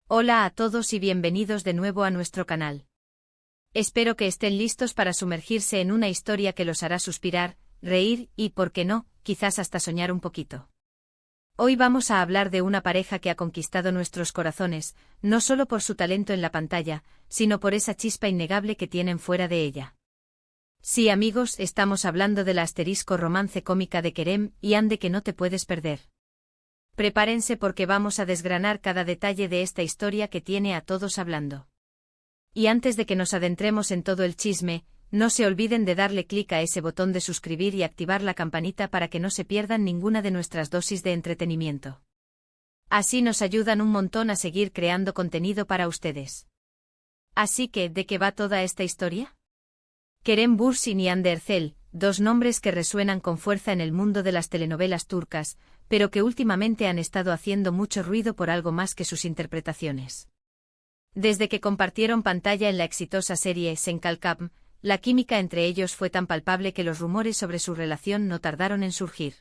Hola a todos y bienvenidos de nuevo a nuestro canal. Espero que estén listos para sumergirse en una historia que los hará suspirar, reír y, por qué no, quizás hasta soñar un poquito. Hoy vamos a hablar de una pareja que ha conquistado nuestros corazones, no solo por su talento en la pantalla, sino por esa chispa innegable que tienen fuera de ella. Sí, amigos, estamos hablando de la asterisco romance cómica de Kerem y Ande que no te puedes perder. Prepárense porque vamos a desgranar cada detalle de esta historia que tiene a todos hablando. Y antes de que nos adentremos en todo el chisme, no se olviden de darle clic a ese botón de suscribir y activar la campanita para que no se pierdan ninguna de nuestras dosis de entretenimiento. Así nos ayudan un montón a seguir creando contenido para ustedes. Así que, ¿de qué va toda esta historia? Kerem Bürsin y Hande Erçel, dos nombres que resuenan con fuerza en el mundo de las telenovelas turcas, pero que últimamente han estado haciendo mucho ruido por algo más que sus interpretaciones. Desde que compartieron pantalla en la exitosa serie Sen Kalkam, la química entre ellos fue tan palpable que los rumores sobre su relación no tardaron en surgir.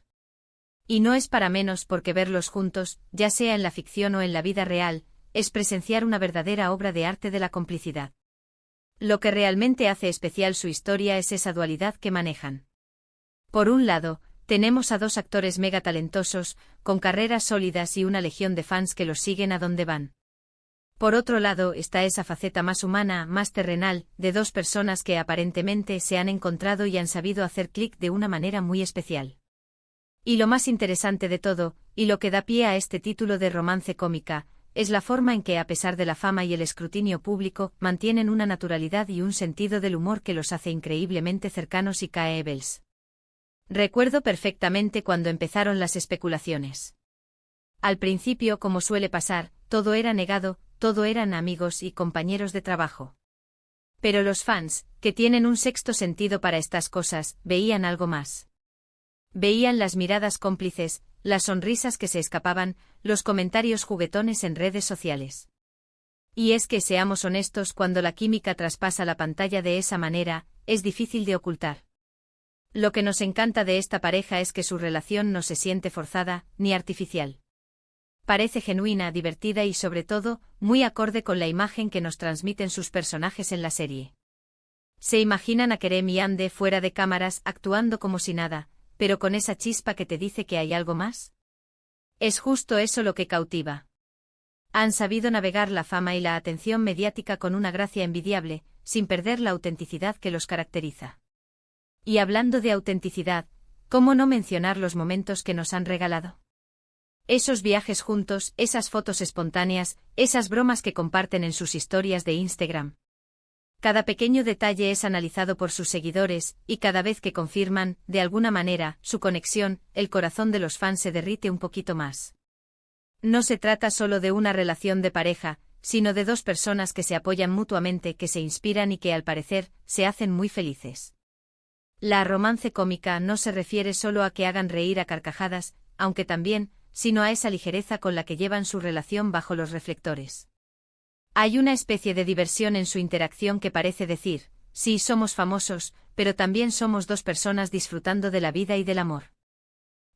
Y no es para menos porque verlos juntos, ya sea en la ficción o en la vida real, es presenciar una verdadera obra de arte de la complicidad. Lo que realmente hace especial su historia es esa dualidad que manejan. Por un lado, tenemos a dos actores mega talentosos, con carreras sólidas y una legión de fans que los siguen a donde van. Por otro lado está esa faceta más humana, más terrenal, de dos personas que aparentemente se han encontrado y han sabido hacer clic de una manera muy especial. Y lo más interesante de todo, y lo que da pie a este título de romance cómica, es la forma en que, a pesar de la fama y el escrutinio público, mantienen una naturalidad y un sentido del humor que los hace increíblemente cercanos y caebles. Recuerdo perfectamente cuando empezaron las especulaciones. Al principio, como suele pasar, todo era negado, todo eran amigos y compañeros de trabajo. Pero los fans, que tienen un sexto sentido para estas cosas, veían algo más. Veían las miradas cómplices, las sonrisas que se escapaban, los comentarios juguetones en redes sociales. Y es que, seamos honestos, cuando la química traspasa la pantalla de esa manera, es difícil de ocultar. Lo que nos encanta de esta pareja es que su relación no se siente forzada, ni artificial. Parece genuina, divertida y sobre todo, muy acorde con la imagen que nos transmiten sus personajes en la serie. Se imaginan a Kerem y Hande fuera de cámaras actuando como si nada, pero con esa chispa que te dice que hay algo más. Es justo eso lo que cautiva. Han sabido navegar la fama y la atención mediática con una gracia envidiable, sin perder la autenticidad que los caracteriza. Y hablando de autenticidad, ¿cómo no mencionar los momentos que nos han regalado? Esos viajes juntos, esas fotos espontáneas, esas bromas que comparten en sus historias de Instagram. Cada pequeño detalle es analizado por sus seguidores, y cada vez que confirman, de alguna manera, su conexión, el corazón de los fans se derrite un poquito más. No se trata solo de una relación de pareja, sino de dos personas que se apoyan mutuamente, que se inspiran y que al parecer, se hacen muy felices. La romance cómica no se refiere solo a que hagan reír a carcajadas, aunque también, sino a esa ligereza con la que llevan su relación bajo los reflectores. Hay una especie de diversión en su interacción que parece decir, sí, somos famosos, pero también somos dos personas disfrutando de la vida y del amor.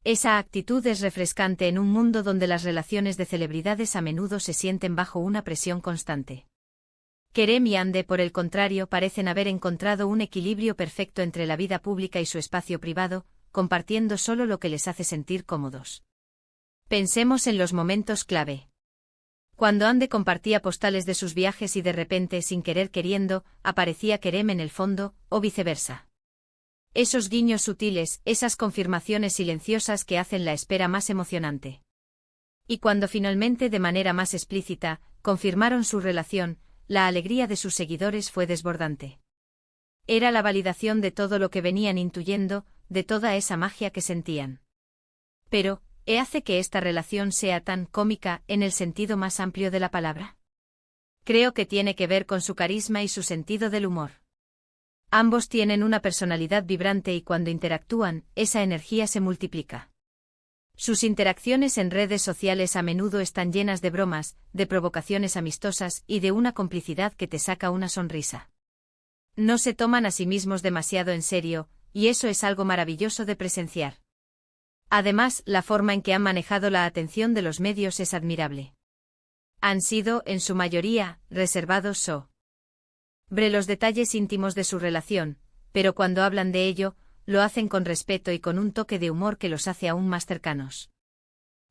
Esa actitud es refrescante en un mundo donde las relaciones de celebridades a menudo se sienten bajo una presión constante. Kerem y Hande, por el contrario, parecen haber encontrado un equilibrio perfecto entre la vida pública y su espacio privado, compartiendo solo lo que les hace sentir cómodos. Pensemos en los momentos clave. Cuando Hande compartía postales de sus viajes y de repente, sin querer queriendo, aparecía Kerem en el fondo, o viceversa. Esos guiños sutiles, esas confirmaciones silenciosas que hacen la espera más emocionante. Y cuando finalmente, de manera más explícita, confirmaron su relación, la alegría de sus seguidores fue desbordante. Era la validación de todo lo que venían intuyendo, de toda esa magia que sentían. Pero, ¿qué hace que esta relación sea tan cómica en el sentido más amplio de la palabra? Creo que tiene que ver con su carisma y su sentido del humor. Ambos tienen una personalidad vibrante y cuando interactúan, esa energía se multiplica. Sus interacciones en redes sociales a menudo están llenas de bromas, de provocaciones amistosas y de una complicidad que te saca una sonrisa. No se toman a sí mismos demasiado en serio, y eso es algo maravilloso de presenciar. Además, la forma en que han manejado la atención de los medios es admirable. Han sido, en su mayoría, reservados sobre los detalles íntimos de su relación, pero cuando hablan de ello, lo hacen con respeto y con un toque de humor que los hace aún más cercanos.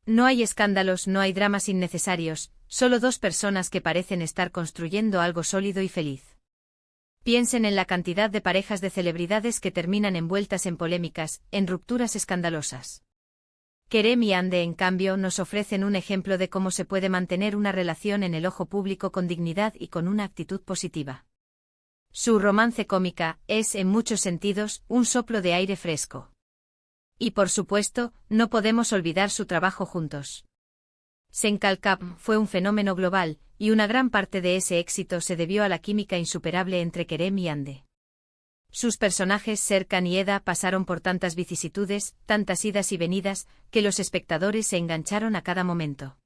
No hay escándalos, no hay dramas innecesarios, solo dos personas que parecen estar construyendo algo sólido y feliz. Piensen en la cantidad de parejas de celebridades que terminan envueltas en polémicas, en rupturas escandalosas. Kerem y Hande, en cambio, nos ofrecen un ejemplo de cómo se puede mantener una relación en el ojo público con dignidad y con una actitud positiva. Su romance cómica es, en muchos sentidos, un soplo de aire fresco. Y por supuesto, no podemos olvidar su trabajo juntos. Senkalkam fue un fenómeno global, y una gran parte de ese éxito se debió a la química insuperable entre Kerem y Hande. Sus personajes Serkan y Eda pasaron por tantas vicisitudes, tantas idas y venidas, que los espectadores se engancharon a cada momento.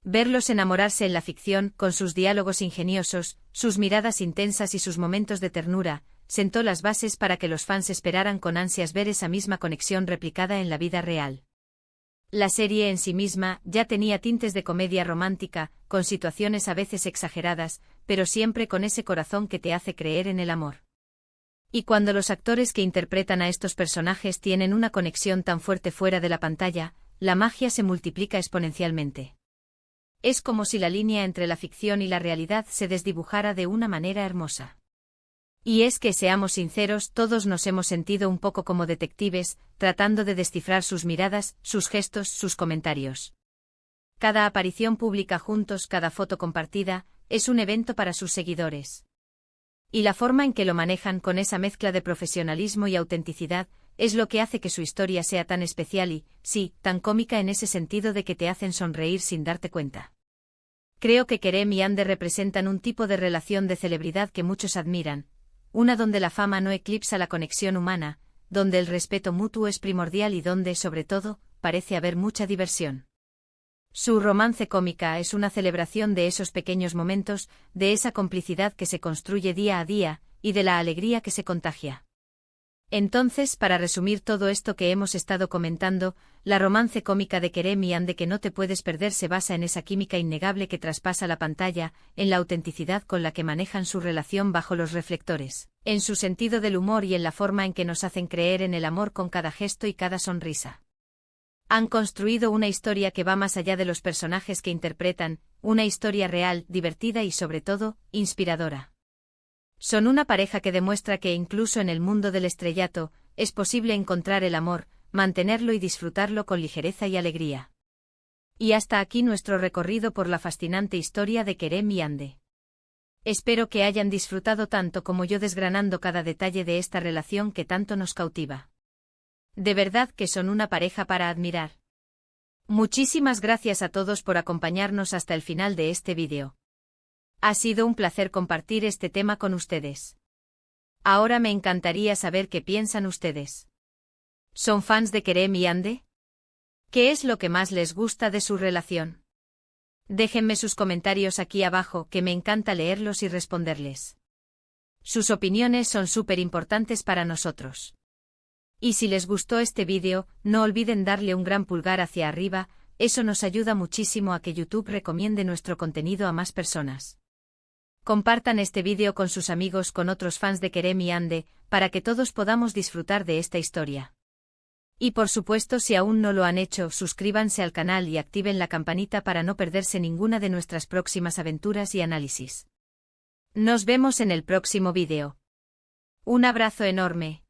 Verlos enamorarse en la ficción, con sus diálogos ingeniosos, sus miradas intensas y sus momentos de ternura, sentó las bases para que los fans esperaran con ansias ver esa misma conexión replicada en la vida real. La serie en sí misma ya tenía tintes de comedia romántica, con situaciones a veces exageradas, pero siempre con ese corazón que te hace creer en el amor. Y cuando los actores que interpretan a estos personajes tienen una conexión tan fuerte fuera de la pantalla, la magia se multiplica exponencialmente. Es como si la línea entre la ficción y la realidad se desdibujara de una manera hermosa. Y es que, seamos sinceros, todos nos hemos sentido un poco como detectives, tratando de descifrar sus miradas, sus gestos, sus comentarios. Cada aparición pública juntos, cada foto compartida, es un evento para sus seguidores. Y la forma en que lo manejan, con esa mezcla de profesionalismo y autenticidad, es lo que hace que su historia sea tan especial y, sí, tan cómica en ese sentido de que te hacen sonreír sin darte cuenta. Creo que Kerem y Hande representan un tipo de relación de celebridad que muchos admiran, una donde la fama no eclipsa la conexión humana, donde el respeto mutuo es primordial y donde, sobre todo, parece haber mucha diversión. Su romance cómica es una celebración de esos pequeños momentos, de esa complicidad que se construye día a día, y de la alegría que se contagia. Entonces, para resumir todo esto que hemos estado comentando, la romance cómica de Kerem y Hande que no te puedes perder se basa en esa química innegable que traspasa la pantalla, en la autenticidad con la que manejan su relación bajo los reflectores, en su sentido del humor y en la forma en que nos hacen creer en el amor con cada gesto y cada sonrisa. Han construido una historia que va más allá de los personajes que interpretan, una historia real, divertida y sobre todo, inspiradora. Son una pareja que demuestra que incluso en el mundo del estrellato, es posible encontrar el amor, mantenerlo y disfrutarlo con ligereza y alegría. Y hasta aquí nuestro recorrido por la fascinante historia de Kerem y Hande. Espero que hayan disfrutado tanto como yo desgranando cada detalle de esta relación que tanto nos cautiva. De verdad que son una pareja para admirar. Muchísimas gracias a todos por acompañarnos hasta el final de este vídeo. Ha sido un placer compartir este tema con ustedes. Ahora me encantaría saber qué piensan ustedes. ¿Son fans de Kerem y Hande? ¿Qué es lo que más les gusta de su relación? Déjenme sus comentarios aquí abajo, que me encanta leerlos y responderles. Sus opiniones son súper importantes para nosotros. Y si les gustó este vídeo, no olviden darle un gran pulgar hacia arriba, eso nos ayuda muchísimo a que YouTube recomiende nuestro contenido a más personas. Compartan este vídeo con sus amigos, con otros fans de Kerem y Hande, para que todos podamos disfrutar de esta historia. Y por supuesto, si aún no lo han hecho, suscríbanse al canal y activen la campanita para no perderse ninguna de nuestras próximas aventuras y análisis. Nos vemos en el próximo vídeo. Un abrazo enorme.